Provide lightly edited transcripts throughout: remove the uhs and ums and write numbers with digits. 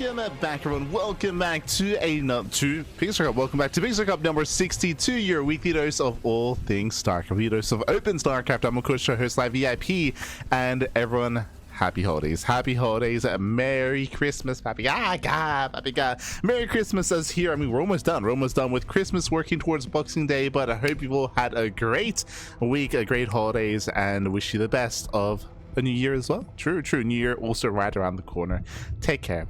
Welcome back, everyone. Welcome back to PiGosaur Cup. Welcome back to PiGosaur Cup number 62, your weekly dose of all things StarCraft, weekly dose of open StarCraft. I'm of course your host, Live VIP, and everyone, happy holidays, Merry Christmas, Happy God, Merry Christmas is here. I mean, we're almost done with Christmas, working towards Boxing Day, but I hope you all had a great week, a great holidays, and wish you the best of a new year as well. True. New year also right around the corner. Take care,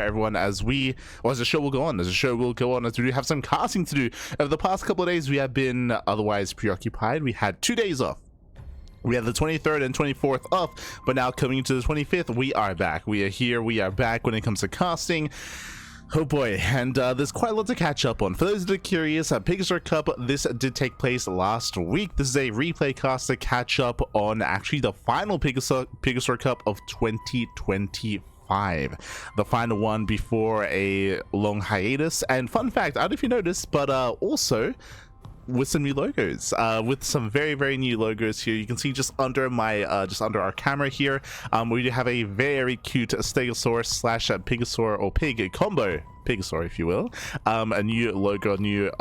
everyone, as the show will go on. As we do have some casting to do. Over the past couple of days, we have been otherwise preoccupied. We had 2 days off. We had the 23rd and 24th off, but now coming into the 25th, we are back. We are here. We are back when it comes to casting. Oh boy, and there's quite a lot to catch up on. For those that are curious, PiGosaur Cup, this did take place last week. This is a replay cast to catch up on actually the final PiGosaur Cup of 2025. The final one before a long hiatus. And fun fact, I don't know if you noticed, but also with some new logos, with some very new logos here. You can see just under my just under our camera here, we do have a very cute Stegosaur slash PiGosaur or pig combo PiGosaur, if you will. A new logo, new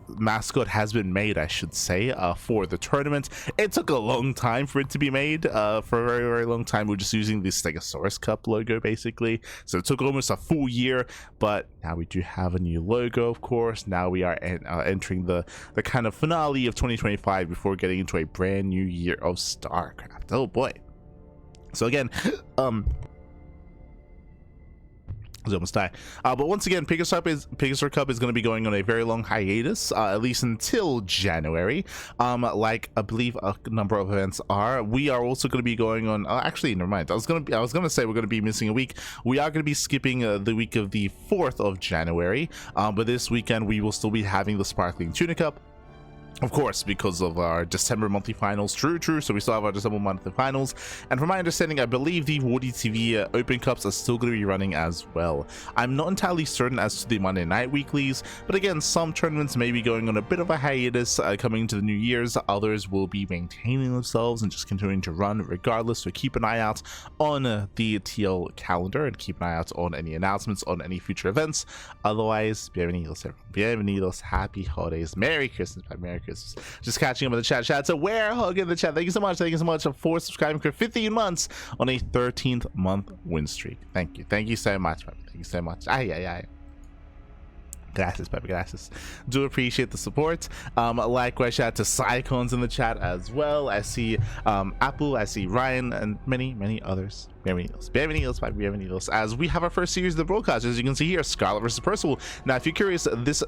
mascot has been made, I should say, for the tournament. It took a long time for it to be made. For a very long time we're just using the Stegosaurus Cup logo, basically, so it took almost a full year, but now we do have a new logo. Of course, now we are entering the kind of finale of 2025 before getting into a brand new year of StarCraft. Oh boy. So again, almost die. But once again, PiGosaur Cup is going to be going on a very long hiatus, at least until January. Like I believe a number of events are. We are also going to be going on. Actually, never mind. I was going to say we're going to be missing a week. We are going to be skipping the week of the 4th of January. But this weekend we will still be having the Sparkling Tuna Cup. Of course, because of our December monthly finals. True. So we still have our December monthly finals. And from my understanding, I believe the ZvT Open Cups are still going to be running as well. I'm not entirely certain as to the Monday night weeklies, but again, some tournaments may be going on a bit of a hiatus coming into the New Year's. Others will be maintaining themselves and just continuing to run regardless. So keep an eye out on the TL calendar and keep an eye out on any announcements on any future events. Otherwise, bienvenidos, everyone. Bienvenidos. Happy holidays. Merry Christmas. Merry Christmas. Just catching up in the chat. So we're hugging the chat. Thank you so much for subscribing for 15 months on a 13th month win streak. Thank you so much, Pepe. Thank you so much. Gracias, Pepe, gracias. Do appreciate the support. Likewise, shout out to Psychons in the chat as well. I see Apple, I see Ryan, and many others. Bienvenidos, as we have our first series of the broadcast. As you can see here, Scarlett versus Percival. Now, if you're curious, this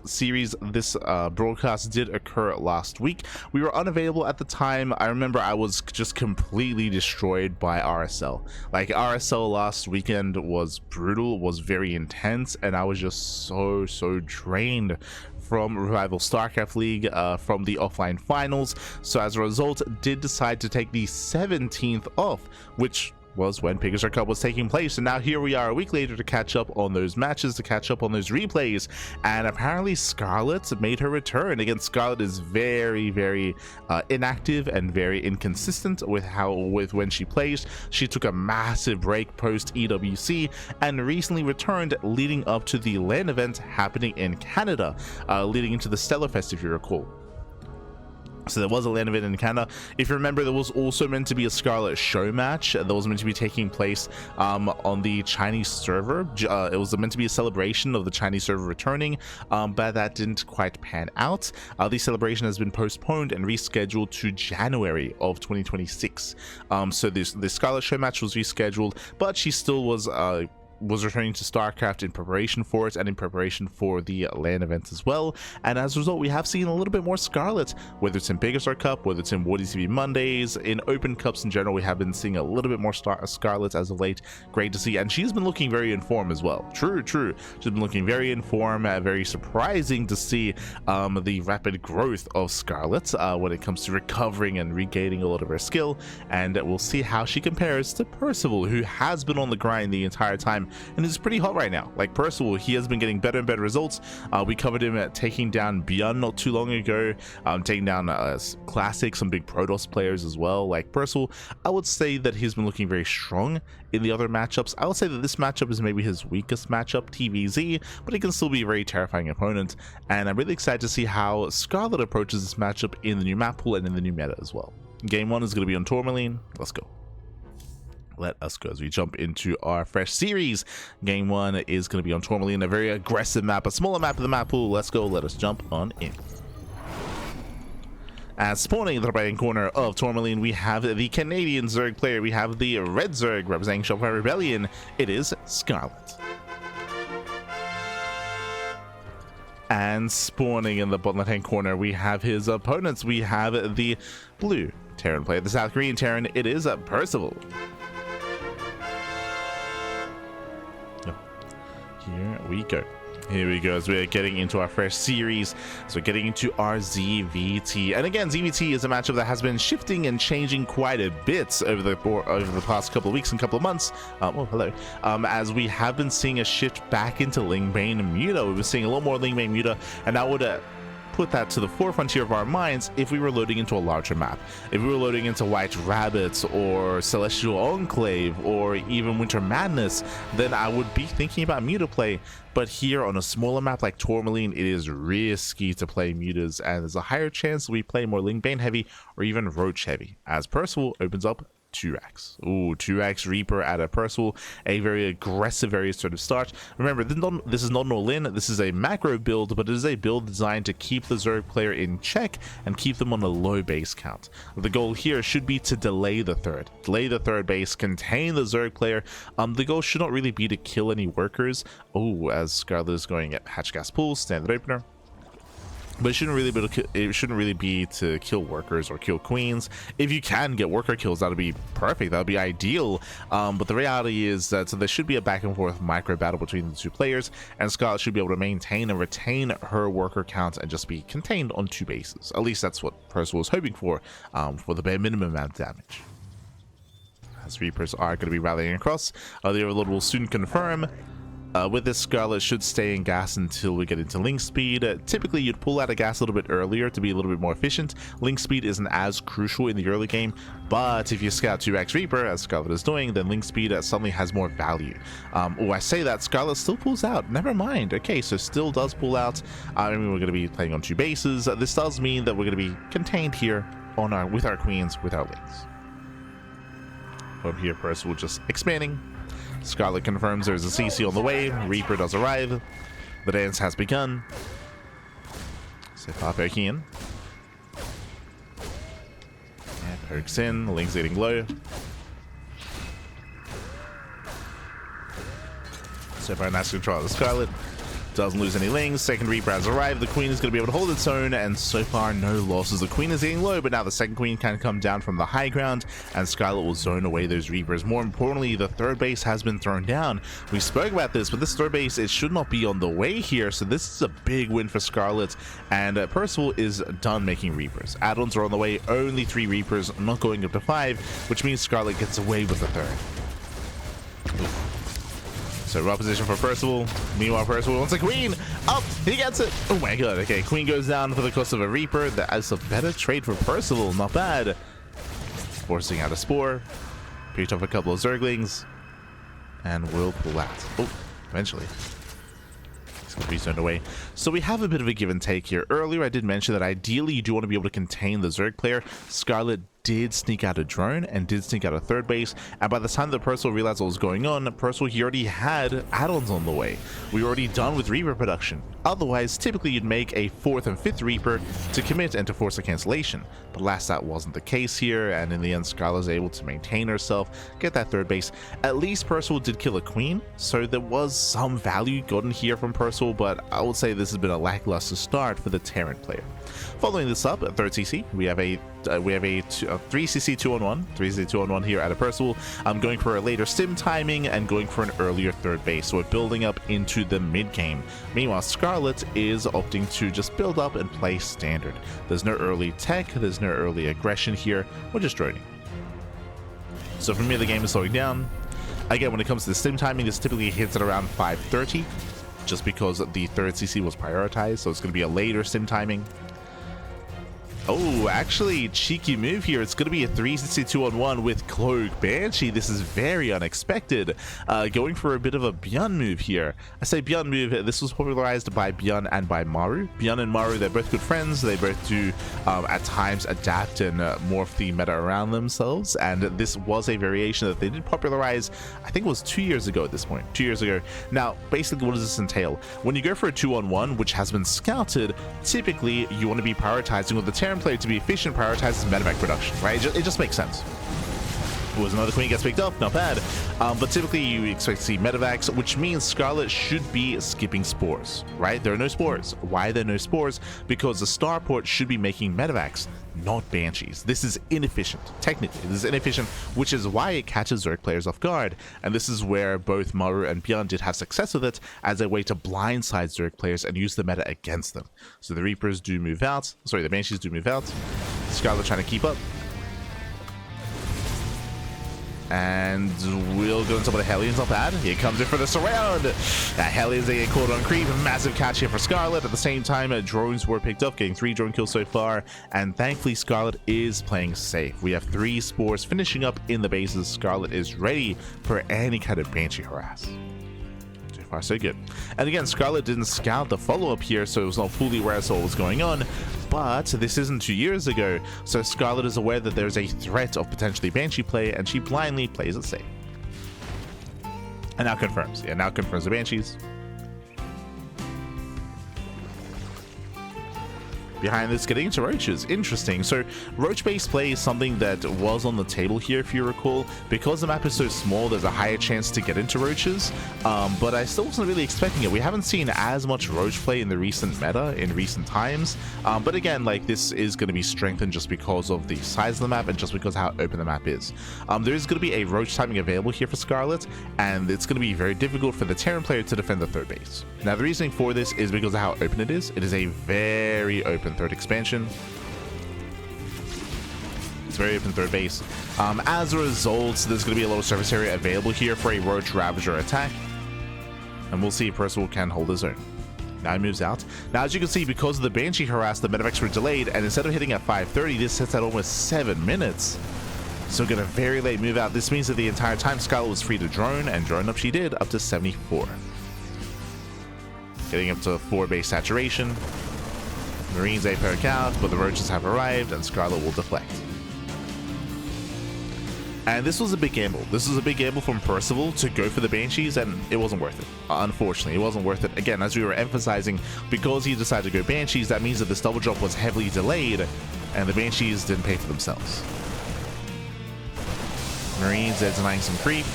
broadcast did occur last week. We were unavailable at the time. I remember I was just completely destroyed by RSL. Like, RSL last weekend was brutal, was very intense, and I was just so drained from Revival StarCraft League, from the offline finals. So as a result, did decide to take the 17th off, which was when PiGosaur Cup was taking place. And now here we are a week later to catch up on those matches, to catch up on those replays. And apparently Scarlett made her return. Again, Scarlett is very inactive and very inconsistent with when she plays. She took a massive break post EWC and recently returned leading up to the LAN event happening in Canada, leading into the Stellarfest, if you recall. So there was a LAN event in Canada. If you remember, there was also meant to be a Scarlett show match that was meant to be taking place on the Chinese server. It was meant to be a celebration of the Chinese server returning, but that didn't quite pan out. The celebration has been postponed and rescheduled to January of 2026. So the Scarlett show match was rescheduled, but she still was returning to StarCraft in preparation for it and in preparation for the LAN events as well. And as a result, we have seen a little bit more Scarlett, whether it's in PiGosaur Cup, whether it's in ZvT Mondays, in Open Cups in general. We have been seeing a little bit more Scarlett as of late. Great to see, and she's been looking very in form as well. True. She's been looking very in form. Very surprising to see the rapid growth of Scarlett when it comes to recovering and regaining a lot of her skill. And we'll see how she compares to Percival, who has been on the grind the entire time, game, and is pretty hot right now. Like Percival, he has been getting better and better results. We covered him at taking down Beyond not too long ago, taking down Classic, some big Protoss players as well. Like Percival, I would say that he's been looking very strong in the other matchups. I would say that this matchup is maybe his weakest matchup, TVZ, but he can still be a very terrifying opponent, and I'm really excited to see how Scarlett approaches this matchup in the new map pool and in the new meta as well. Game 1 is going to be on Tourmaline. Let's go. Let us go as we jump into our fresh series. Game 1 is going to be on Tourmaline, a very aggressive map, a smaller map of the map pool. Let's go. Let us jump on in. As spawning in the right-hand corner of Tourmaline, we have the Canadian Zerg player. We have the Red Zerg representing Shopify Rebellion. It is Scarlett. And spawning in the bottom left-hand corner, we have his opponents. We have the Blue Terran player, the South Korean Terran. It is Percival. Here we go. Here we go as we're getting into our fresh series. So we're getting into our ZvT. And again, ZvT is a matchup that has been shifting and changing quite a bit over the past couple of weeks and couple of months. Oh, hello. As we have been seeing a shift back into Lingbane Muta. We've been seeing a lot more Lingbane Muta, and that would put that to the forefront here of our minds if we were loading into a larger map. If we were loading into White Rabbits or Celestial Enclave or even Winter Madness, then I would be thinking about Muta play. But here on a smaller map like Tourmaline, it is risky to play Mutas, and there's a higher chance we play more Lingbane heavy or even Roach heavy, as Percival opens up 2x. Ooh, 2x Reaper at a Percival, a very aggressive, very assertive start. Remember, this is not an all-in, this is a macro build, but it is a build designed to keep the Zerg player in check and keep them on a low base count. The goal here should be to delay the third base, contain the Zerg player. The goal should not really be to kill any workers. Oh, as Scarlett is going at Hatch Gas Pool, standard opener. But it shouldn't really be to kill workers or kill queens. If you can get worker kills, that would be perfect. That would be ideal. But the reality is that there should be a back and forth micro battle between the two players, and Scarlett should be able to maintain and retain her worker count and just be contained on 2 bases. At least that's what Percival was hoping for the bare minimum amount of damage. As Reapers are going to be rallying across, the overload will soon confirm. With this, Scarlett should stay in gas until we get into link speed. Typically, you'd pull out of gas a little bit earlier to be a little bit more efficient. Link speed isn't as crucial in the early game, but if you scout 2x Reaper, as Scarlett is doing, then link speed suddenly has more value. I say that, Scarlett still pulls out. Never mind. Okay, so still does pull out. I mean, we're going to be playing on 2 bases. This does mean that we're going to be contained here on with our queens, with our links. Over here, Percival just expanding. Scarlett confirms there's a CC on the way. Reaper does arrive. The dance has begun. So pop back in. And pokes in. Link's getting low. So far, nice control of the Scarlett. Doesn't lose any lings. Second Reaper has arrived. The Queen is going to be able to hold its own, and so far no losses. The Queen is getting low, but now the second Queen can come down from the high ground, and Scarlett will zone away those Reapers. More importantly, the third base has been thrown down. We spoke about this, but this third base, it should not be on the way here, so this is a big win for Scarlett, and Percival is done making Reapers. Add-ons are on the way, only 3 Reapers, not going up to 5, which means Scarlett gets away with the third. Oof. So raw position for Percival. Meanwhile, Percival wants a Queen. Up, he gets it. Oh my god. Okay, Queen goes down for the cost of a Reaper. That is a better trade for Percival. Not bad. Forcing out a Spore. Picked up a couple of Zerglings. And will pull out. Oh, eventually. It's going to be zoned away. So we have a bit of a give and take here. Earlier, I did mention that ideally you do want to be able to contain the Zerg player. Scarlett did sneak out a drone and did sneak out a third base, and by the time that Percival realized what was going on, Percival, he already had add-ons on the way. We were already done with Reaper production. Otherwise, typically you'd make a 4th and 5th Reaper to commit and to force a cancellation, but alas, that wasn't the case here, and in the end Scarlett was able to maintain herself, get that third base. At least Percival did kill a Queen, so there was some value gotten here from Percival, but I would say this has been a lackluster start for the Terran player. Following this up, at 3rd CC, we have a 3cc 2-on-1, 3cc 2-on-1 here at a Percival. I'm going for a later stim timing and going for an earlier third base. So we're building up into the mid game. Meanwhile, Scarlett is opting to just build up and play standard. There's no early tech, there's no early aggression here. We're just droning. So from here, the game is slowing down. Again, when it comes to the stim timing, this typically hits at around 5:30, just because the third CC was prioritized, so it's going to be a later stim timing. Oh, actually, cheeky move here. It's going to be a 362-on-1 with Cloak Banshee. This is very unexpected. Going for a bit of a Byun move here. I say Byun move. This was popularized by Byun and by Maru. Byun and Maru, they're both good friends. They both do, at times, adapt and morph the meta around themselves. And this was a variation that they did popularize, I think it was 2 years ago at this point. 2 years ago. Now, basically, what does this entail? When you go for a 2-on-1, which has been scouted, typically, you want to be prioritizing with the Terran player to be efficient, prioritizes medevac production, right? It just makes sense. Was another queen gets picked up, not bad. But typically you expect to see medevacs, which means Scarlett should be skipping spores, right? There are no spores. Why are there no spores? Because the starport should be making medevacs, not banshees. This is inefficient. Technically, this is inefficient, which is why it catches Zerg players off guard. And this is where both Maru and Byun did have success with it as a way to blindside Zerg players and use the meta against them. So the Reapers do move out. Sorry, the Banshees do move out. Scarlett trying to keep up. And we'll go into the Hellions, not bad. Here comes it for the surround. Hellions, they get caught on creep. Massive catch here for Scarlett. At the same time, drones were picked up, getting 3 drone kills so far. And thankfully, Scarlett is playing safe. We have 3 spores finishing up in the bases. Scarlett is ready for any kind of Banshee harass. So far, so good. And again, Scarlett didn't scout the follow-up here, so it was not fully aware of what was going on. But this isn't 2 years ago, so Scarlett is aware that there's a threat of potentially Banshee play, and she blindly plays it safe. And now confirms. Yeah, now confirms the Banshees. Behind this, getting into roaches. Interesting. So roach-based play is something that was on the table here, if you recall. Because the map is so small, there's a higher chance to get into roaches. But I still wasn't really expecting it. We haven't seen as much roach play in the recent meta, in recent times. But again, like, this is going to be strengthened just because of the size of the map and just because of how open the map is. There is going to be a roach timing available here for Scarlett, and it's going to be very difficult for the Terran player to defend the third base. Now, the reasoning for this is because of how open it is. It is a very open third expansion. It's very open third base. As a result, there's going to be a little surface area available here for a Roach Ravager attack. And we'll see if Percival can hold his own. Now he moves out. Now, as you can see, because of the Banshee harass, the medevacs were delayed, and instead of hitting at 5:30, this hits at almost 7 minutes. So get a very late move out. This means that the entire time Scarlett was free to drone, and drone up she did, up to 74. Getting up to 4 base saturation. Marines they perk out, but the roaches have arrived, and Scarlett will deflect. And this was a big gamble. This was a big gamble from Percival to go for the Banshees, and it wasn't worth it. Unfortunately, it wasn't worth it. Again, as we were emphasizing, because he decided to go Banshees, that means that this double drop was heavily delayed, and the Banshees didn't pay for themselves. Marines, they're denying some creep.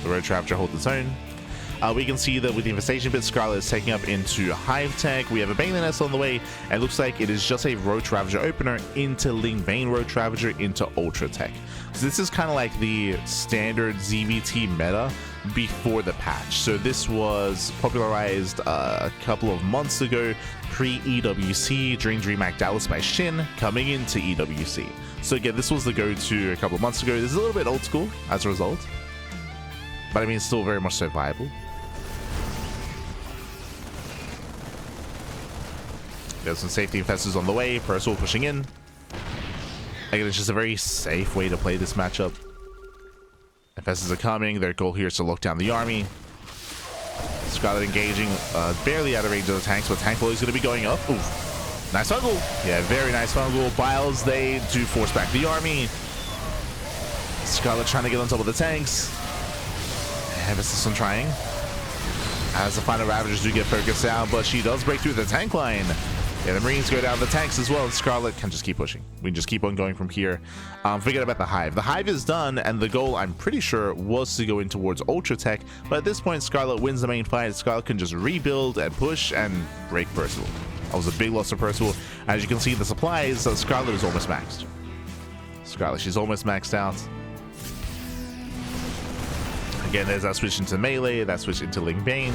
The Roach Ravager holds its own. We can see that with the infestation bit, Scarlett is taking up into Hive Tech. We have a Baneling Nest on the way, and it looks like it is just a Roach Ravager opener into Ling Bane Roach Ravager into Ultra Tech. So this is kind of like the standard ZvT meta before the patch. So this was popularized a couple of months ago, pre-EWC, during DreamHack Dallas by Shin, coming into EWC. So again, this was the go-to a couple of months ago. This is a little bit old school as a result, but I mean, still very much so viable. There's some safety infestors on the way. Percival pushing in. Again, it's just a very safe way to play this matchup. Infestors are coming. Their goal here is to lock down the army. Scarlett engaging barely out of range of the tanks, but tank volley is going to be going up. Ooh, nice fungal. Yeah, very nice fungal. Biles, they do force back the army. Scarlett trying to get on top of the tanks. Emphasis on trying. As the final Ravagers do get focused out, but she does break through the tank line. Yeah, the Marines go down the tanks as well, and Scarlett can just keep pushing. We can just keep on going from here. Forget about the Hive. The Hive is done, and the goal, I'm pretty sure, was to go in towards Ultra Tech, but at this point, Scarlett wins the main fight. Scarlett can just rebuild and push and break Percival. That was a big loss to Percival. As you can see, the supplies, Scarlett is almost maxed. Scarlett, she's almost maxed out. Again, there's that switch into melee, that switch into Ling Bane.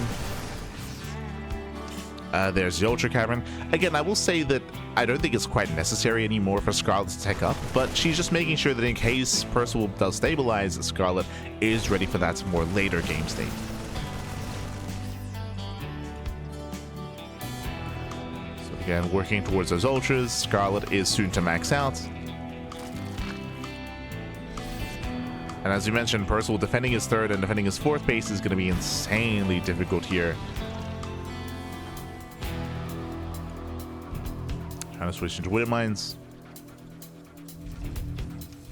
There's the Ultra Cavern. Again, I will say that I don't think it's quite necessary anymore for Scarlett to tech up, but she's just making sure that in case Percival does stabilize, Scarlett is ready for that more later game state. So again, working towards those Ultras. Scarlett is soon to max out. And as you mentioned, Percival defending his third and defending his fourth base is going to be insanely difficult here. Trying to switch into Wind Mines.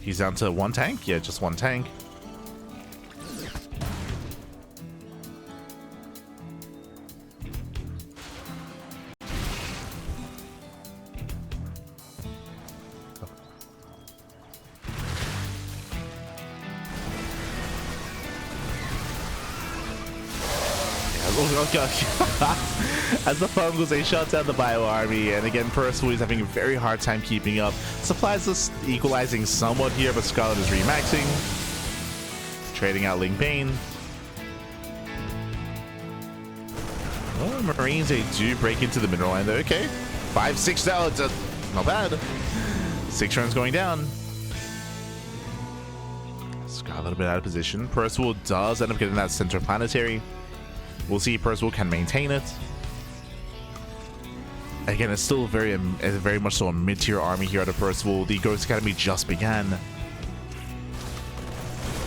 He's down to one tank? Yeah, just one tank. As the fungals, they shut down the bio army, and again, Percival is having a very hard time keeping up. Supplies is equalizing somewhat here, but Scarlett is remaxing, trading out Ling Bane. Oh, Marines, they do break into the mineral line though. Okay, 5-6 now. It's not bad. 6 turns going down. Scarlett a bit out of position. Percival does end up getting that center planetary. We'll see if Percival can maintain it. Again, it's still very much so a mid-tier army here out of Percival. The Ghost Academy just began.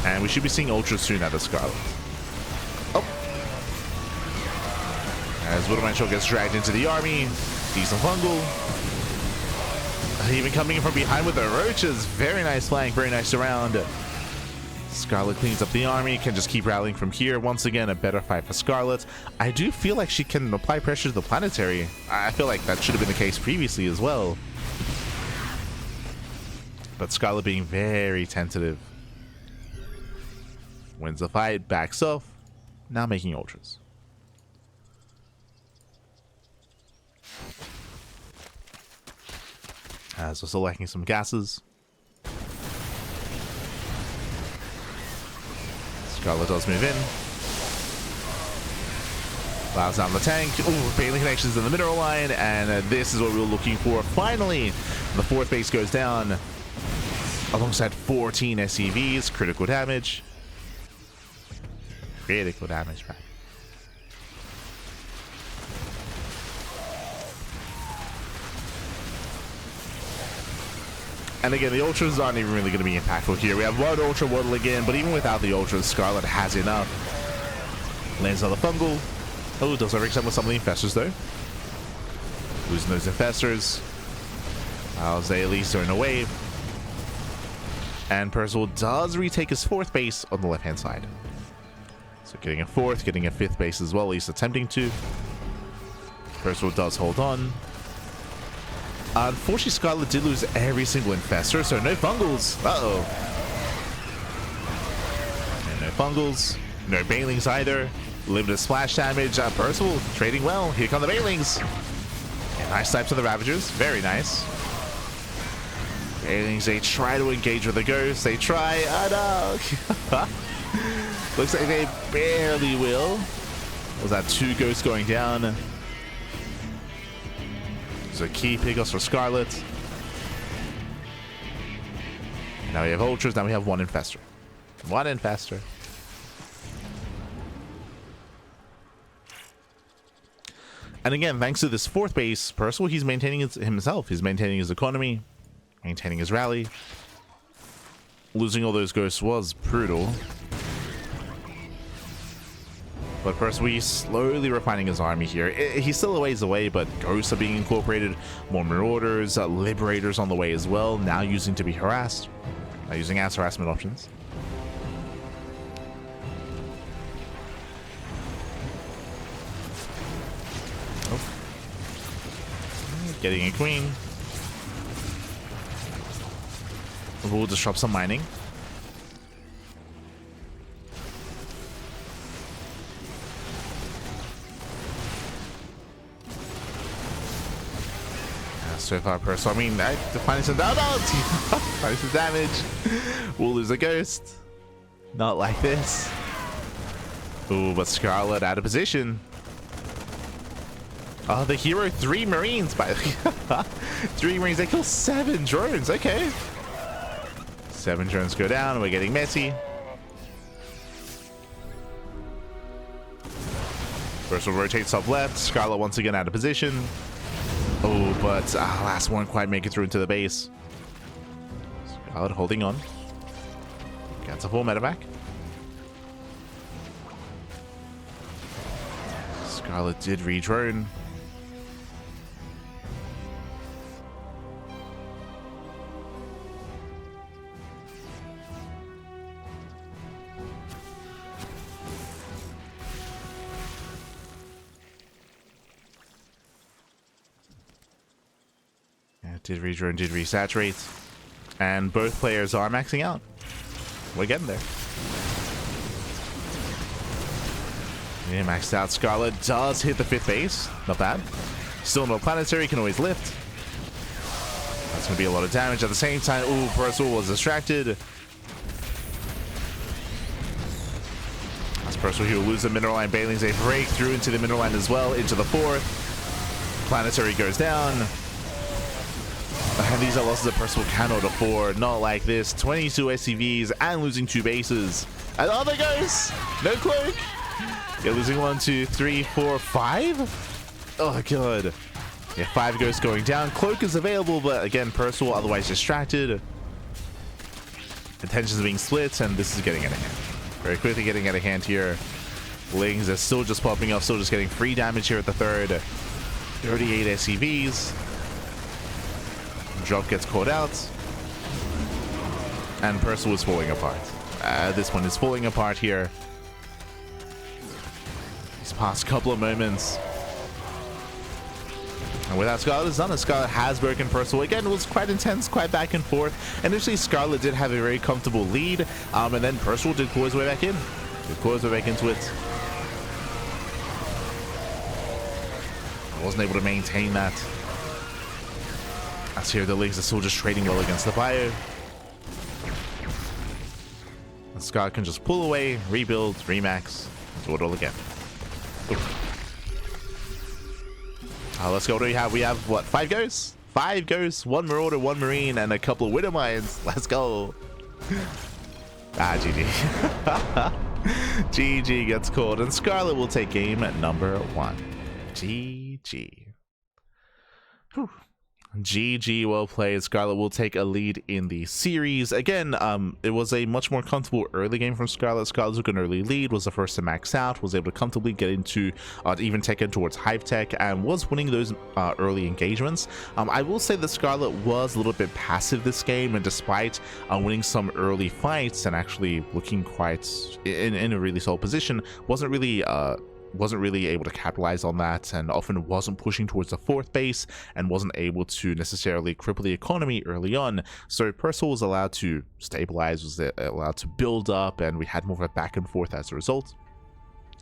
And we should be seeing Ultra soon out of Scarlett. Oh! As Widowmine Show gets dragged into the army. Decent fungal. Even coming in from behind with the roaches. Very nice flank, very nice surround. Scarlett cleans up the army, can just keep rallying from here. Once again, a better fight for Scarlett. I do feel like she can apply pressure to the planetary. I feel like that should have been the case previously as well. But Scarlett being very tentative. Wins the fight, backs off, now making Ultras. So still lacking some gases. Scarlett does move in. Allows down the tank. Ooh, Bailey connections in the mineral line, and this is what we were looking for. Finally, the fourth base goes down alongside 14 SCVs. Critical damage. Critical damage, man. And again, the Ultras aren't even really going to be impactful here. We have one Ultra Waddle again, but even without the Ultras, Scarlett has enough. Lands on the fungal. Oh, does every time with some of the infestors though. Losing those infestors. They at least are in a wave. And Percival does retake his fourth base on the left-hand side. So getting a fourth, getting a fifth base as well, at least attempting to. Percival does hold on. Unfortunately, Scarlett did lose every single infestor, so no fungals. Uh-oh. And no fungals. No Bailings either. Limited splash damage. Percival trading well. Here come the Bailings. And nice type to the Ravagers. Very nice. Bailings, they try to engage with the Ghost. They try. Oh no. Looks like they barely will. Was that 2 Ghosts going down? There's a key Pigos for Scarlett. Now we have Ultras. Now we have one Infestor. One Infestor. And again, thanks to this fourth base, Percival, he's maintaining himself. He's maintaining his economy, maintaining his rally. Losing all those Ghosts was brutal. But Percival, he's slowly refining his army here. He's still a ways away, but Ghosts are being incorporated. More Marauders, Liberators on the way as well. Now using to be harassed. Using as harassment options. Oh. Getting a Queen. We'll disrupt some mining. So far, Percival, I mean, finding some finding some damage. We'll lose a Ghost. Not like this. Ooh, but Scarlett out of position. The hero, 3 Marines, by 3 Marines. They kill 7 drones. Okay. 7 drones go down. We're getting messy. Percival rotates top left. Scarlett once again out of position. Oh, but last one quite make it through into the base. Scarlett holding on. Gets a full medevac. Scarlett did re-drone. Did re-drone, did resaturate. And both players are maxing out. We're getting there. Yeah, maxed out. Scarlett does hit the 5th base. Not bad. Still no planetary, can always lift. That's going to be a lot of damage. At the same time, ooh, Percival was distracted. As Percival, he will lose the mineral line. Banelings, they break through into the mineral line as well, into the 4th. Planetary goes down. And these are losses that Percival cannot afford. Not like this. 22 SCVs and losing 2 bases. And oh, there goes. No cloak. You're losing 1, 2, 3, 4, 5. Oh, god. Yeah, 5 ghosts going down. Cloak is available, but again, Percival otherwise distracted. Attentions are being split, and this is getting out of hand. Very quickly getting out of hand here. Lings are still just popping off, still just getting free damage here at the 3rd. 38 SCVs. Drop gets caught out. And Percival is falling apart. This one is falling apart here. These past couple of moments. And without Scarlett, it's done. Scarlett has broken Percival. Again, it was quite intense, quite back and forth. Initially, Scarlett did have a very comfortable lead. And then Percival did claw his way back in. Did claw his way back into it. Wasn't able to maintain that. As here, the Lings are still just trading well against the bio. And Scarlett can just pull away, rebuild, remax, do it all again. Let's go. What do we have? We have, what, 5 ghosts? 5 ghosts, 1 Marauder, 1 Marine, and a couple of Widow Mines. Let's go. GG. GG gets called, and Scarlett will take game at number 1. GG. Whew. GG, well played. Scarlett will take a lead in the series. Again, it was a much more comfortable early game from Scarlett. Scarlett took an early lead, was the first to max out, was able to comfortably get into, even take it towards Hive Tech, and was winning those early engagements. I will say that Scarlett was a little bit passive this game, and despite winning some early fights and actually looking quite in a really solid position, wasn't really able to capitalize on that, and often wasn't pushing towards the 4th base and wasn't able to necessarily cripple the economy early on. So Percival was allowed to stabilize, was allowed to build up, and we had more of a back and forth as a result.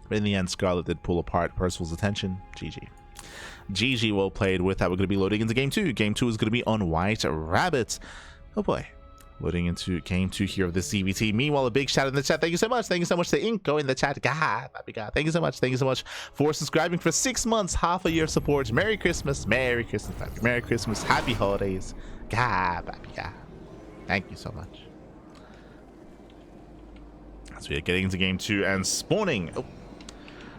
But in the end, Scarlett did pull apart Percival's attention. GG. GG, well played. With that, we're going to be loading into game 2. Game 2 is going to be on White Rabbit. Oh boy. Loading into game 2 here of the ZvT. Meanwhile, a big shout out in the chat. Thank you so much. Thank you so much to Inko in the chat. God. Thank you so much. Thank you so much for subscribing for 6 months. Half a year support. Merry Christmas. Merry Christmas. Merry Christmas. Happy holidays. God. Thank you so much. So we are getting into game 2 and spawning.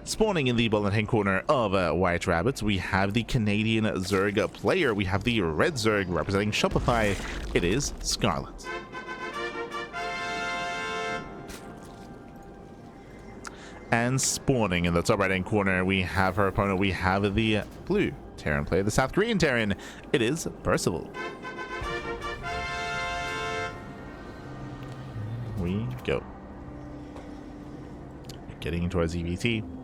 Spawning in the bottom hand corner of White Rabbits, we have the Canadian Zerg player. We have the red Zerg representing Shopify. It is Scarlett. And spawning in the top right hand corner, we have her opponent. We have the blue Terran player, the South Korean Terran. It is Percival. We go. Getting into our ZvT.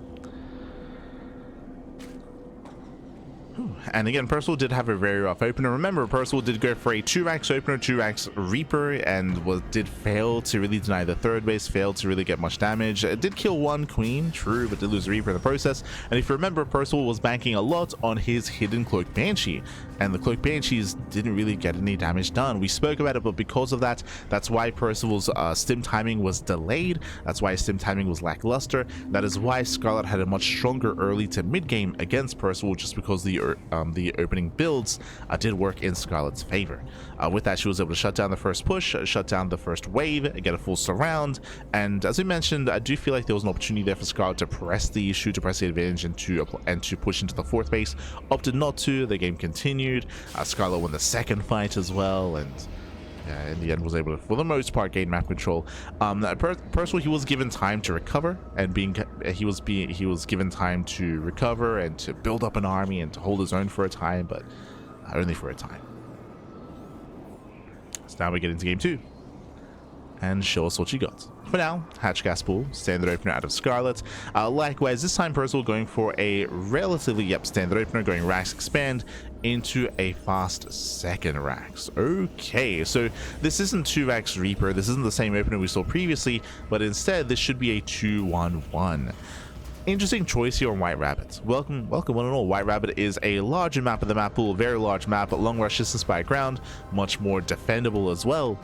And again, Percival did have a very rough opener. Remember, Percival did go for a 2-Rax opener, 2-Rax Reaper, and did fail to really deny the third base, failed to really get much damage. It did kill one Queen, true, but did lose Reaper in the process. And if you remember, Percival was banking a lot on his hidden Cloak Banshee, and the Cloak Banshees didn't really get any damage done. We spoke about it, but because of that, that's why Percival's stim timing was delayed. That's why his stim timing was lackluster. That is why Scarlett had a much stronger early to mid game against Percival, just because the opening builds did work in Scarlett's favor. With that, she was able to shut down the first push, shut down the first wave, get a full surround, and as we mentioned, I do feel like there was an opportunity there for Scarlett to press the issue, to press the advantage, and to push into the fourth base. Opted not to. The game continued. Scarlett won the second fight as well, and in the end was able to, for the most part, gain map control. Percival, he was given time to recover, and he was given time to recover and to build up an army and to hold his own for a time, but only for a time. So now we get into game 2, and show us what you got. For now, Hatch Gas Pool, standard opener out of Scarlett. Likewise, this time Percival going for a relatively, standard opener, going Rax Expand into a fast second Rax. Okay, so this isn't 2-Rax Reaper, this isn't the same opener we saw previously, but instead this should be a 2-1-1. Interesting choice here on White Rabbit. Welcome one and all. White Rabbit is a larger map of the map pool, very large map, long rush distance by ground, much more defendable as well.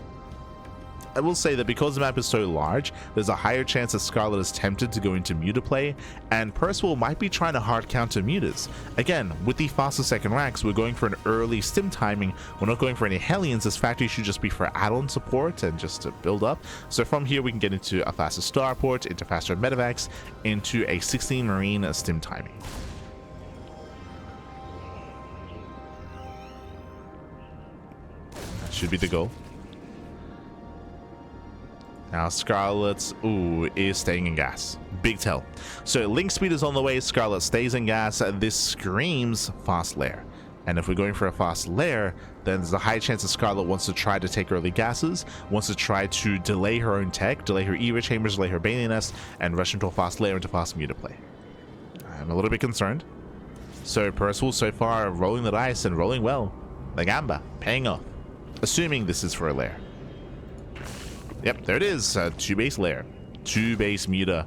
I will say that because the map is so large, there's a higher chance that Scarlett is tempted to go into Muta play, and Percival might be trying to hard counter Mutas. Again, with the faster second Rax, we're going for an early stim timing. We're not going for any Hellions. This factory should just be for add-on support and just to build up. So from here, we can get into a faster Starport, into faster Medivacs, into a 16 Marine stim timing. That should be the goal. Now Scarlett, is staying in gas. Big tell. So link speed is on the way. Scarlett stays in gas. This screams fast lair. And if we're going for a fast lair, then there's a high chance that Scarlett wants to try to take early gases, wants to try to delay her own tech, delay her Eva chambers, delay her Bailey Nest, and rush into a fast lair into fast Muta play. I'm a little bit concerned. So Percival so far rolling the dice and rolling well. The Gamba paying off. Assuming this is for a lair. Yep, there it is. 2-base lair, 2-base Muta.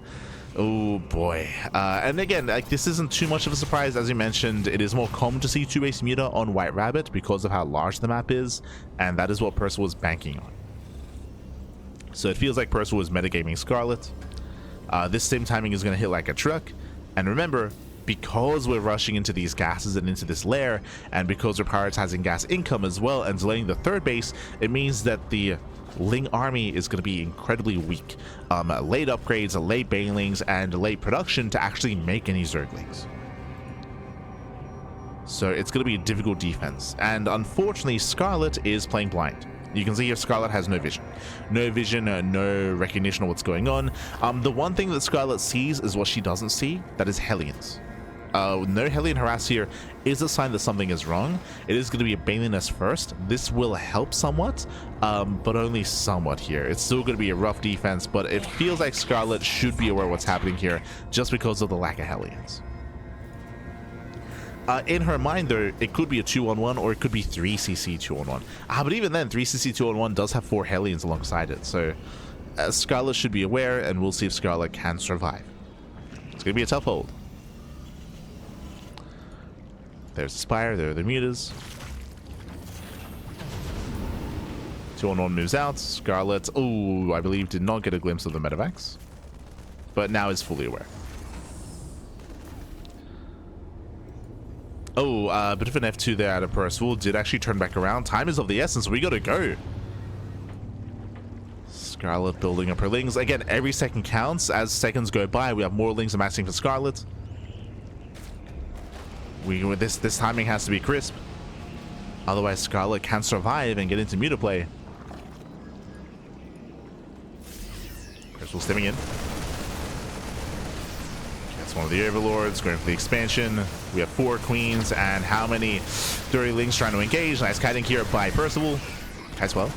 Oh boy. And again, like, this isn't too much of a surprise. As you mentioned, it is more common to see 2-base Muta on White Rabbit because of how large the map is, and that is what Percival was banking on. So it feels like Percival was metagaming Scarlett. This same timing is going to hit like a truck. And remember, because we're rushing into these gases and into this lair, and because we're prioritizing gas income as well and delaying the third base, it means that the Ling army is going to be incredibly weak. Late upgrades, late banelings, and late production to actually make any Zerglings. So it's going to be a difficult defense. And unfortunately, Scarlett is playing blind. You can see here Scarlett has no vision. No vision, no recognition of what's going on. The one thing that Scarlett sees is what she doesn't see. That is Hellions. No Hellion harass here is a sign that something is wrong. It is going to be a Bailey Nest first. This will help somewhat, but only somewhat here. It's still going to be a rough defense, but it feels like Scarlett should be aware of what's happening here just because of the lack of Hellions. In her mind, though, it could be a 2-on-1 or it could be 3cc 2-on-1. But even then, 3cc 2-on-1 does have 4 Hellions alongside it, so Scarlett should be aware, and we'll see if Scarlett can survive. It's going to be a tough hold. There's the Spire, there are the Mutas. 2-on-1 moves out. Scarlett, I believe did not get a glimpse of the Medivacs, but now is fully aware. A bit of an F2 there out of Percival. Did actually turn back around. Time is of the essence. We gotta go. Scarlett building up her Lings. Again, every second counts. As seconds go by, we have more Lings amassing for Scarlett. This timing has to be crisp. Otherwise, Scarlett can survive and get into Muta play. Percival stimming in. That's one of the Overlords going for the expansion. We have 4 Queens, and how many Dirty Lings trying to engage? Nice kiting here by Percival as well.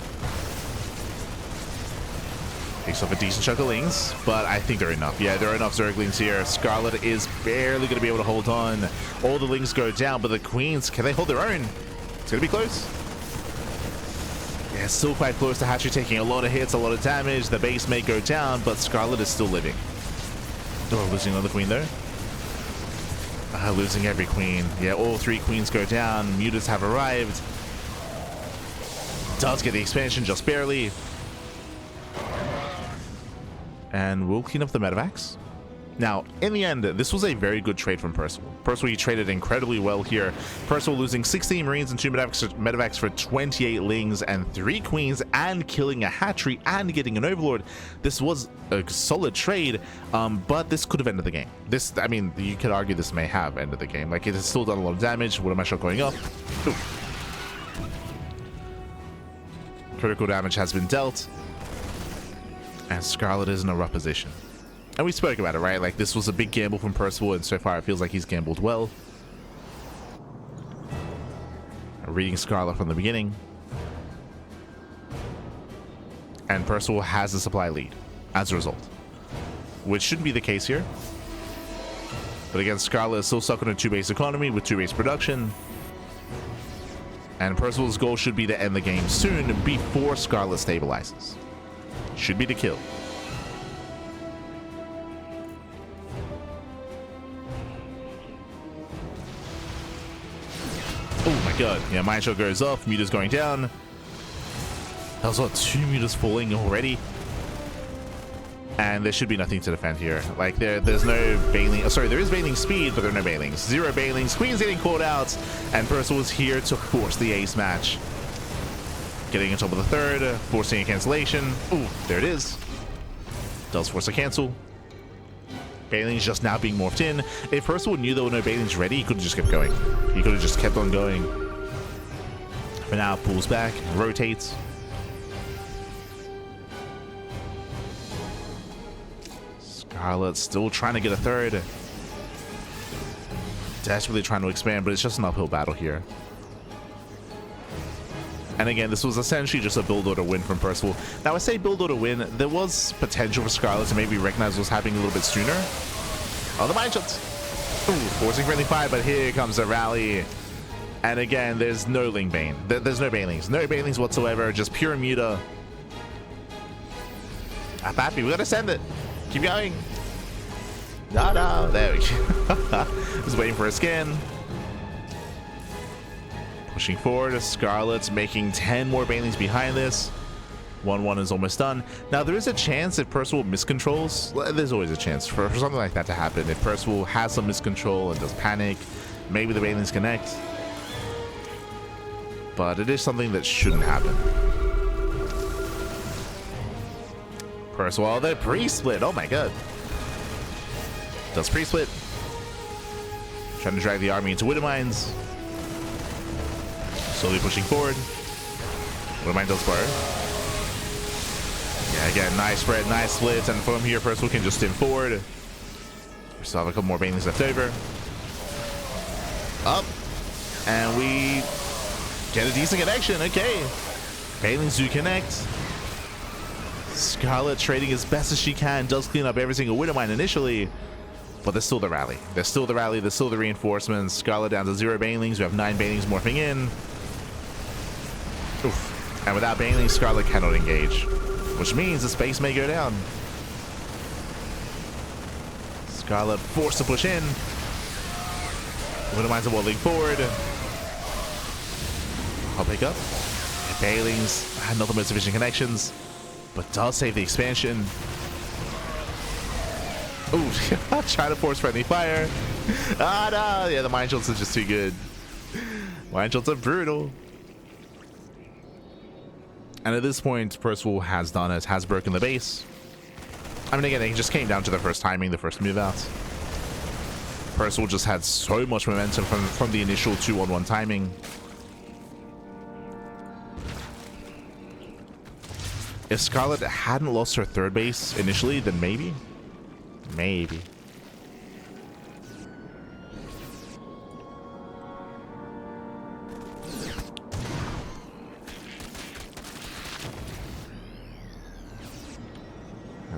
Takes off a decent chunk of Lings, but I think they're enough. Yeah, there are enough Zerglings here. Scarlett is barely going to be able to hold on. All the Lings go down, but the Queens, can they hold their own? It's going to be close. Yeah, it's still quite close to Hatchery taking a lot of hits, a lot of damage. The base may go down, but Scarlett is still living. Oh, losing another Queen there. Losing every Queen. Yeah, all 3 Queens go down. Mutas have arrived. Does get the expansion just barely. And we'll clean up the medevacs. Now, in the end, this was a very good trade from Percival. Percival, he traded incredibly well here. Percival losing 16 Marines and 2 medevacs for 28 Lings and 3 Queens and killing a hatchery and getting an Overlord. This was a solid trade, but this could have ended the game. This, I mean, you could argue this may have ended the game. Like, it has still done a lot of damage. What am I shot going up? Ooh. Critical damage has been dealt. And Scarlett is in a rough position. And we spoke about it, right? Like, this was a big gamble from Percival, and so far it feels like he's gambled well. Reading Scarlett from the beginning. And Percival has the supply lead as a result. Which shouldn't be the case here. But again, Scarlett is still stuck on a 2-base economy with 2-base production. And Percival's goal should be to end the game soon before Scarlett stabilizes. Should be the kill. Oh my god. Yeah, Mind Shot goes off. Muta's going down. That was what, 2 Mutas falling already? And there should be nothing to defend here. Like, there's no Bailing. Oh, sorry, there is Bailing speed, but there are no Bailings. 0 Bailings. Queen's getting called out. And Percival's here to force the ace match. Getting on top of the third. Forcing a cancellation. Ooh, there it is. Does force a cancel. Bailing's just now being morphed in. If Percival knew there were no Bailings ready, he could have just kept going. He could have just kept on going. For now, pulls back, rotates. Scarlett still trying to get a third. Desperately trying to expand, but it's just an uphill battle here. And again, this was essentially just a build order win from Percival. Now, I say build order win, there was potential for Scarlett to maybe recognize what's happening a little bit sooner. Oh, the Mind Shots. Ooh, forcing friendly fire, but here comes the rally. And again, there's no Ling Bane. There's no Bailings. No Bailings whatsoever, just pure Muta. Happy, we gotta send it. Keep going. No, there we go. Just waiting for a scan. Pushing forward, Scarlett's making 10 more Bailings behind this. 1-1 is almost done. Now, there is a chance if Percival miscontrols, there's always a chance for something like that to happen. If Percival has some miscontrol and does panic, maybe the Bailings connect. But it is something that shouldn't happen. Percival, the pre-split, oh my god. Does pre-split. Trying to drag the army into Widow Mines. Slowly pushing forward. Widow Mine does bar. Yeah, again, nice spread, nice splits, and from here, Percival can just stim forward. We still have a couple more Banelings left over. Up. And we get a decent connection, okay. Banelings do connect. Scarlett trading as best as she can, does clean up every single Widow Mine initially. But there's still the rally. There's still the rally, there's still the reinforcements. Scarlett down to 0 Banelings. We have 9 Banelings morphing in. Oof. And without Banelings, Scarlett cannot engage. Which means the space may go down. Scarlett forced to push in. Widow Mines are walling forward. I'll pick up. And Banelings had not the most efficient connections, but does save the expansion. Ooh, trying to force friendly fire. Ah, no. Yeah, the Mind Shots are just too good. Mind Shots are brutal. And at this point, Percival has done it, has broken the base. I mean, again, it just came down to the first timing, the first move out. Percival just had so much momentum from the initial 2-on-1 timing. If Scarlett hadn't lost her third base initially, then maybe. Maybe.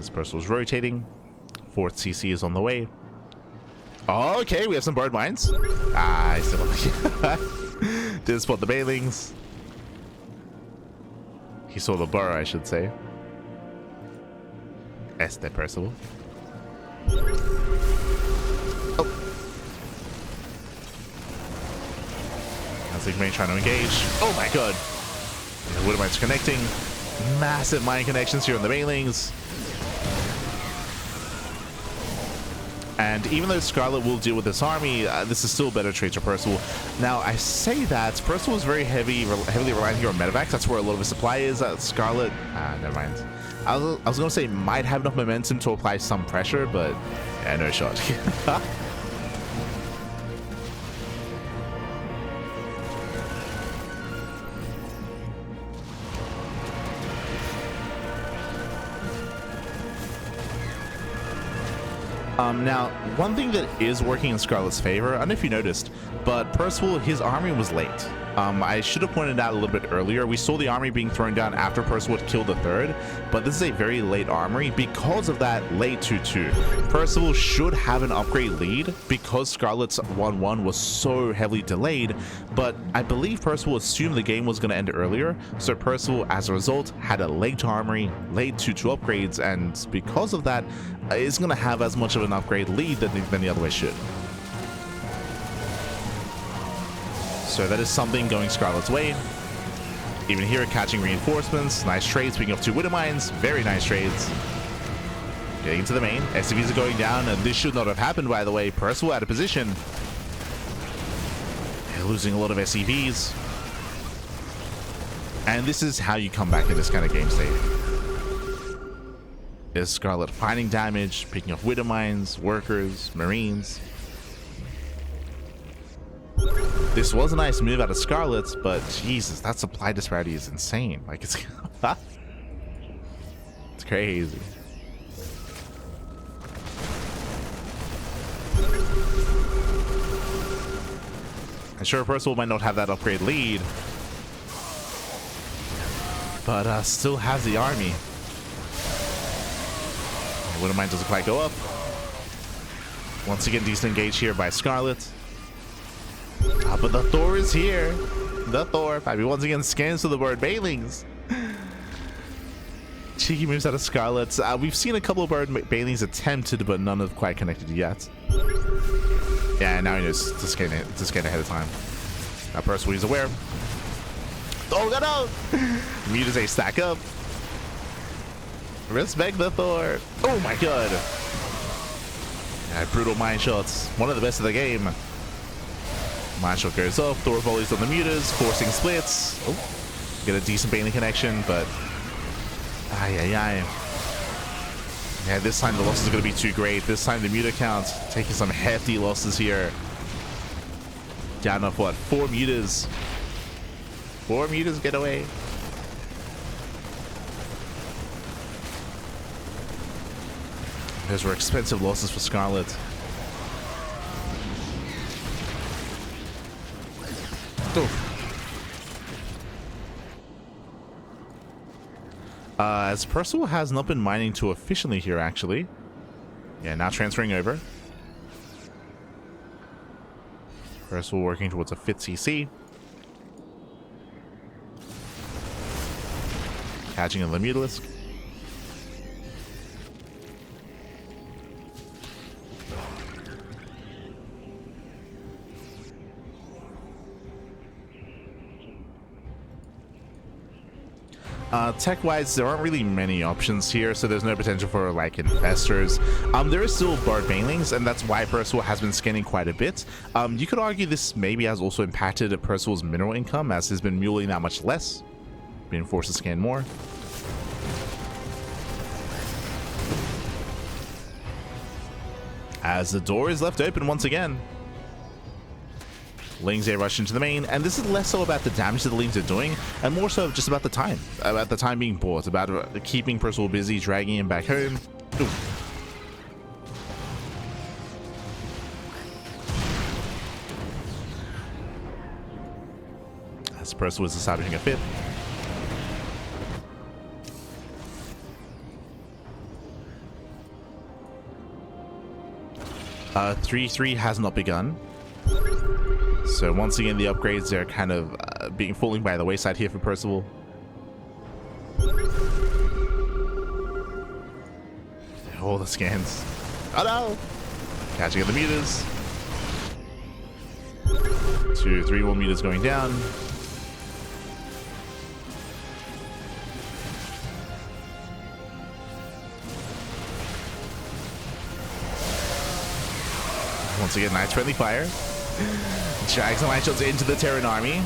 As Percival's rotating. 4th CC is on the way. Oh, okay, we have some bird mines. I still didn't spot the bailings. He saw the burrow, I should say. Este Percival. Oh. As Igmane trying to engage. Oh my god. The Widow Mine's connecting. Massive mine connections here on the bailings. And even though Scarlett will deal with this army, this is still a better trade for Percival. Now, I say that Percival is very heavily reliant here on medevacs. That's where a lot of his supply is. Scarlett, never mind. I was going to say might have enough momentum to apply some pressure, but yeah, no shot. Now, one thing that is working in Scarlett's favor, I don't know if you noticed, but Percival, his army was late. I should have pointed out a little bit earlier. We saw the army being thrown down after Percival had killed the 3rd, but this is a very late armory because of that late 2-2. Percival should have an upgrade lead because Scarlett's 1-1 was so heavily delayed, but I believe Percival assumed the game was going to end earlier, so Percival, as a result, had a late armory, late 2-2 upgrades, and because of that, is going to have as much of an upgrade lead than the other way should. So that is something going Scarlett's way. Even here, catching reinforcements. Nice trades. Speaking of 2 Widow Mines, very nice trades. Getting into the main. SCVs are going down, and this should not have happened, by the way. Percival out of position. They're losing a lot of SCVs. And this is how you come back in this kind of game state. Is Scarlett finding damage, picking up Widow Mines, workers, Marines. This was a nice move out of Scarlett's, but Jesus, that supply disparity is insane. Like, it's it's crazy. I'm sure Percival might not have that upgrade lead, but still has the army. Widow Mine doesn't quite go up. Once again, decent engage here by Scarlett. But the Thor is here. The Thor. 5v once again scans to the bird bailings. Cheeky moves out of Scarlett's. We've seen a couple of bird bailings attempted, but none have quite connected yet. Yeah, now he knows to scan ahead of time. Now Percival is aware. Oh, got out! Mutas a stack up. Respect the Thor. Oh my god. Yeah, brutal mine shots. One of the best of the game. Mine shot goes off. Thor volleys on the mutas, forcing splits. Oh, get a decent bailing connection, but yeah, this time the losses are going to be too great. This time the muta count taking some hefty losses here. Down off what? 4 mutas. 4 mutas get away. Those were expensive losses for Scarlett. As Percival has not been mining too efficiently here, actually. Yeah, now transferring over. Percival working towards a 5th CC. Catching a Lemutalisk. Tech-wise, there aren't really many options here, so there's no potential for like investors. There is still Bard Banelings, and that's why Percival has been scanning quite a bit. You could argue this maybe has also impacted Percival's mineral income, as he's been muling that much less, being forced to scan more. As the door is left open once again. Lings a rush into the main, and this is less so about the damage that the Lings are doing, and more so just about the time being bought, about keeping Percival busy, dragging him back home. Ooh. As Percival is establishing a 5th. 3-3 has not begun. So once again, the upgrades are kind of being falling by the wayside here for Percival. All the scans. Oh no! Catching up the meters. 2, 3 more meters going down. Once again, nice friendly fire. Drags some light shots into the Terran army.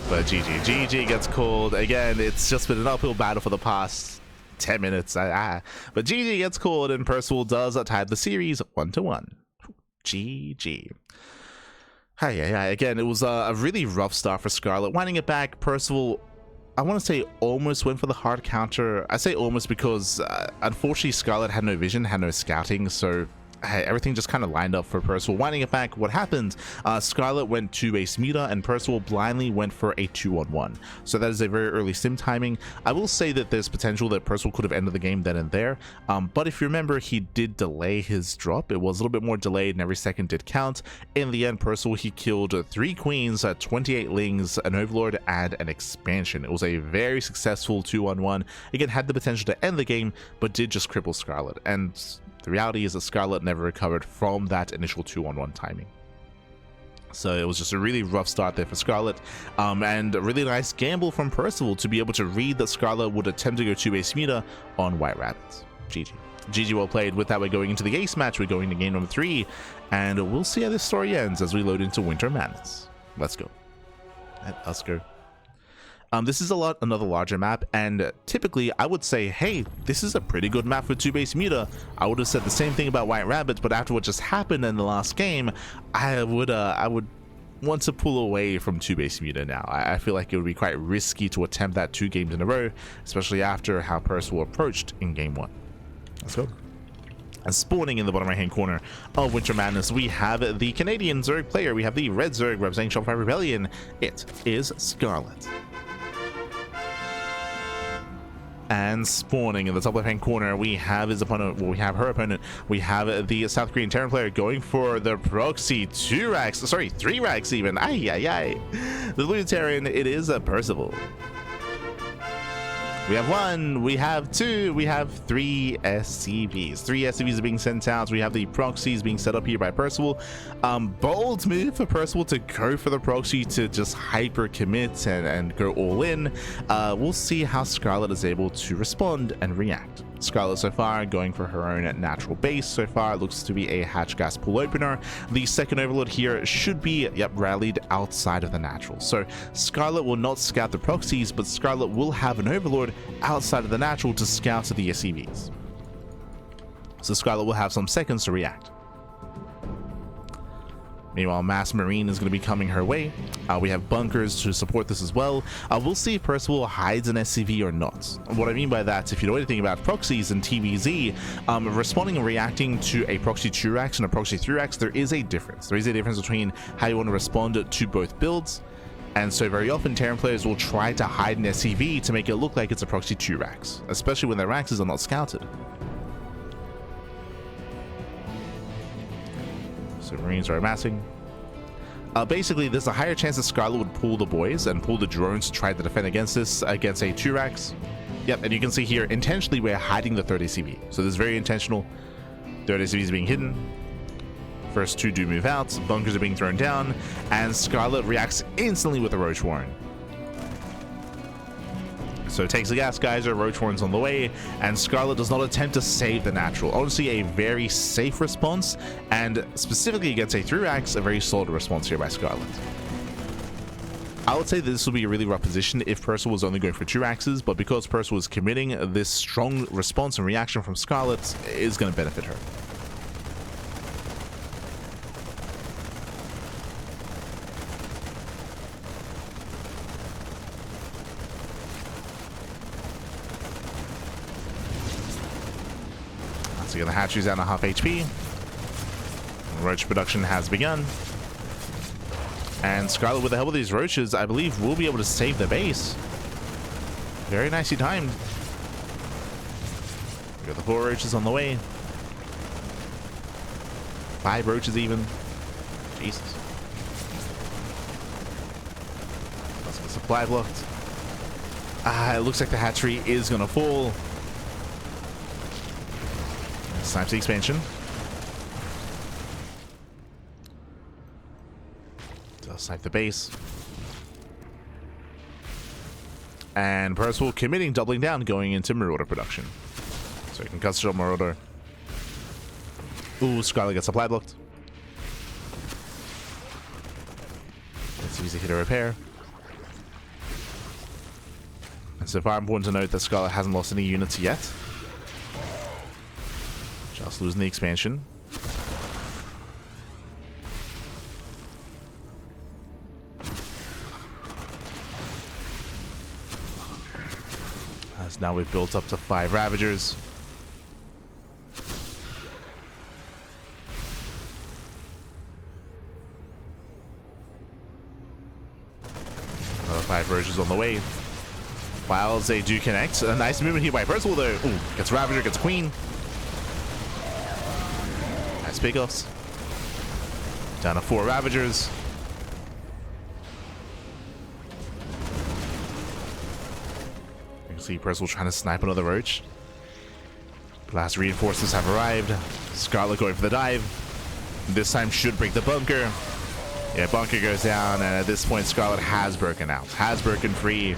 But GG gets called. Again, it's just been an uphill battle for the past 10 minutes. But GG gets called, and Percival does tie the series 1-1. GG. Again, it was a really rough start for Scarlett. Winding it back, Percival, I want to say, almost went for the hard counter. I say almost because, unfortunately, Scarlett had no vision, had no scouting, so everything just kind of lined up for Percival. Winding it back, what happened? Scarlett went 2-base meter, and Percival blindly went for a 2-on-1. So that is a very early sim timing. I will say that there's potential that Percival could have ended the game then and there. But if you remember, he did delay his drop. It was a little bit more delayed, and every second did count. In the end, Percival, he killed 3 queens, 28 lings, an overlord, and an expansion. It was a very successful 2-on-1. Again, had the potential to end the game, but did just cripple Scarlett. And the reality is that Scarlett never recovered from that initial 2-on-1 timing. So it was just a really rough start there for Scarlett, and a really nice gamble from Percival to be able to read that Scarlett would attempt to go 2-base meter on White Rabbits. GG well played. With that, we're going into the ace match. We're going to game number 3, and we'll see how this story ends as we load into Winter Madness. Let's go. Let's go. This is another larger map, and typically I would say, hey, this is a pretty good map for 2-base meter. I would have said the same thing about White Rabbits, but after what just happened in the last game, I would want to pull away from 2-base meter now. I feel like it would be quite risky to attempt that 2 games in a row, especially after how Percival approached in game 1. Let's go. And spawning in the bottom right hand corner of Winter Madness, we have the Canadian Zerg player. We have the red Zerg representing Shopify Rebellion. It is Scarlett. And spawning in the top left hand corner, we have his opponent. Well, we have her opponent. We have the South Korean Terran player going for the proxy 2 racks. Sorry, 3 racks even. The blue Terran, it is a Percival. We have 1, we have 2, we have 3 SCVs. 3 SCVs are being sent out. We have the proxies being set up here by Percival. Bold move for Percival to go for the proxy, to just hyper commit and go all in. We'll see how Scarlett is able to respond and react. Scarlett so far going for her own natural base. So far it looks to be a hatch gas pool opener. The second overlord here should be rallied outside of the natural. So Scarlett will not scout the proxies, but Scarlett will have an overlord outside of the natural to scout the SCVs. So Scarlett will have some seconds to react. Meanwhile, Mass Marine is going to be coming her way. We have bunkers to support this as well. We'll see if Percival hides an SCV or not. What I mean by that, if you know anything about proxies and TVZ, responding and reacting to a proxy 2-rax and a proxy 3-rax, there is a difference. There is a difference between how you want to respond to both builds. And so very often Terran players will try to hide an SCV to make it look like it's a proxy 2-rax, especially when their raxes are not scouted. So Marines are amassing. Basically, there's a higher chance that Scarlett would pull the boys and pull the drones to try to defend against this, against a 2-rax. Yep, and you can see here, intentionally we're hiding the 3rd ACV. So this is very intentional. 3rd ACV is being hidden. First 2 do move out, bunkers are being thrown down, and Scarlett reacts instantly with a Roach Warren. So takes the gas geyser, Roach Warren's on the way, and Scarlett does not attempt to save the natural. Honestly, a very safe response, and specifically against a 3-rax, a very solid response here by Scarlett. I would say that this will be a really rough position if Percival was only going for 2-raxes, but because Percival was committing, this strong response and reaction from Scarlett is going to benefit her. So the hatchery's down to half HP. Roach production has begun. And Scarlett, with the help of these roaches, I believe will be able to save the base. Very nicely timed. We got the 4 roaches on the way. 5 roaches even. Jesus. That's the supply blocked. It looks like the hatchery is gonna fall. Snipes the expansion. Does snipe the base. And Percival committing, doubling down, going into Marauder production. So he can cut shot Marauder. Ooh, Scarlett gets supply blocked. It's easy hit a repair. And so far important to note that Scarlett hasn't lost any units yet. Just losing the expansion. As now we've built up to 5 Ravagers. Another 5 Roaches on the way. While they do connect. A nice movement here by Percival though. Ooh, gets Ravager, gets Queen. Nice pickoffs. Down to 4 Ravagers. You can see Percival trying to snipe another Roach. Blast reinforcements have arrived. Scarlett going for the dive. This time should break the bunker. Yeah, bunker goes down, and at this point Scarlett has broken out. Has broken free.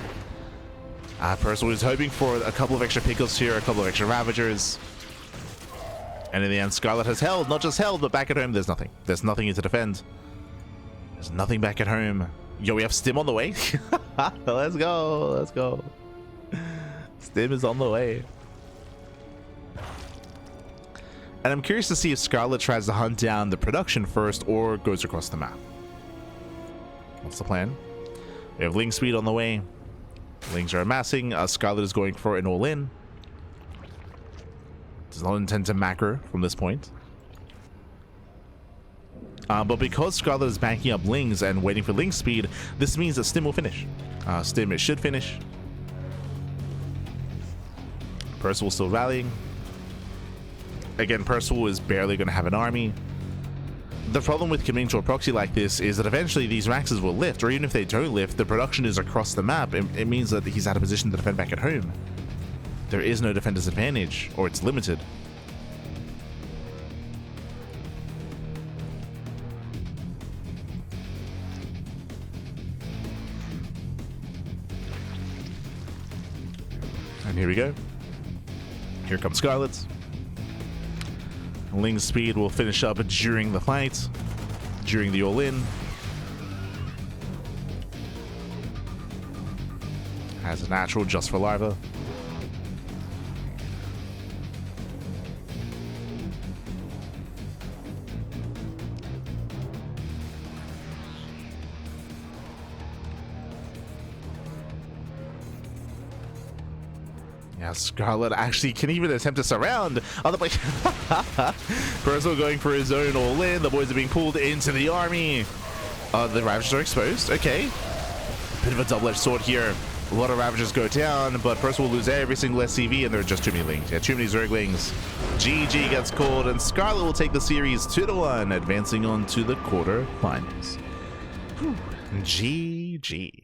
Percival is hoping for a couple of extra pickups here, a couple of extra Ravagers. And in the end, Scarlett has held. Not just held, but back at home, there's nothing. There's nothing here to defend. There's nothing back at home. Yo, we have Stim on the way. Let's go. Let's go. Stim is on the way. And I'm curious to see if Scarlett tries to hunt down the production first or goes across the map. What's the plan? We have Ling Speed on the way. Lings are amassing. Scarlett is going for an all-in. Does not intend to macro from this point. But because Scarlett is banking up Lings and waiting for Ling Speed, this means that Stim will finish. Stim, it should finish. Percival still rallying. Again, Percival is barely going to have an army. The problem with committing to a proxy like this is that eventually these Maxes will lift, or even if they don't lift, the production is across the map. It means that he's out of position to defend back at home. There is no defender's advantage, or it's limited. And here we go. Here comes Scarlett. Ling Speed will finish up during the fight, during the all-in. Has a natural just for larva. Yeah, Scarlett actually can even attempt to surround other players. Percival going for his own all-in. The boys are being pulled into the army. The Ravagers are exposed. Okay. Bit of a double-edged sword here. A lot of Ravagers go down, but Percival will lose every single SCV, and there are just too many Lings. Yeah, too many Zerglings. GG gets called, and Scarlett will take the series 2-1, advancing on to the quarterfinals. GG.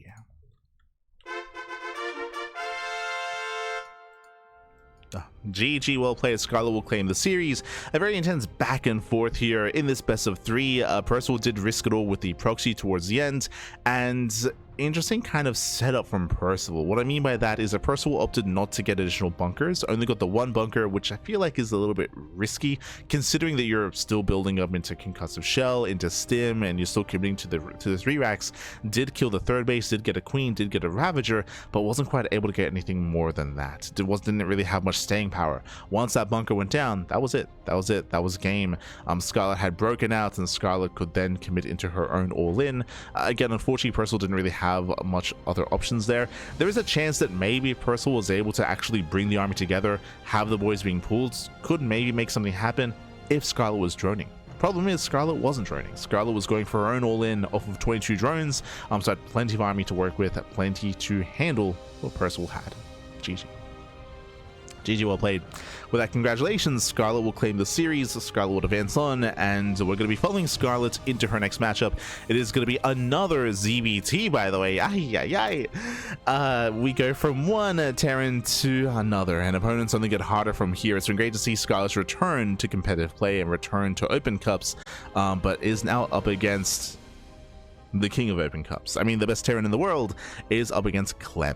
GG, well played. Scarlett will claim the series. A very intense back and forth here in this best of 3. Percival did risk it all with the proxy towards the end, and interesting kind of setup from Percival. What I mean by that is that Percival opted not to get additional bunkers, only got the 1 bunker, which I feel like is a little bit risky, considering that you're still building up into Concussive Shell, into Stim, and you're still committing to the 3 racks. Did kill the 3rd base, did get a Queen, did get a Ravager, but wasn't quite able to get anything more than that. Didn't really have much staying power. Once that bunker went down, that was it. That was it. That was game. Scarlett had broken out, and Scarlett could then commit into her own all-in. Again, unfortunately, Percival didn't really have much other options there. There is a chance that maybe Percival was able to actually bring the army together, have the boys being pulled, could maybe make something happen if Scarlett was droning. Problem is, Scarlett wasn't droning. Scarlett was going for her own all-in off of 22 drones, so had plenty of army to work with, plenty to handle what Percival had. GG. GG, well played. With that, congratulations. Scarlett will claim the series. Scarlett will advance on, and we're going to be following Scarlett into her next matchup. It is going to be another ZvT, by the way. We go from one Terran to another, and opponents only get harder from here. It's been great to see Scarlett's return to competitive play and return to Open Cups, but is now up against the king of Open Cups. I mean, the best Terran in the world is up against Clem.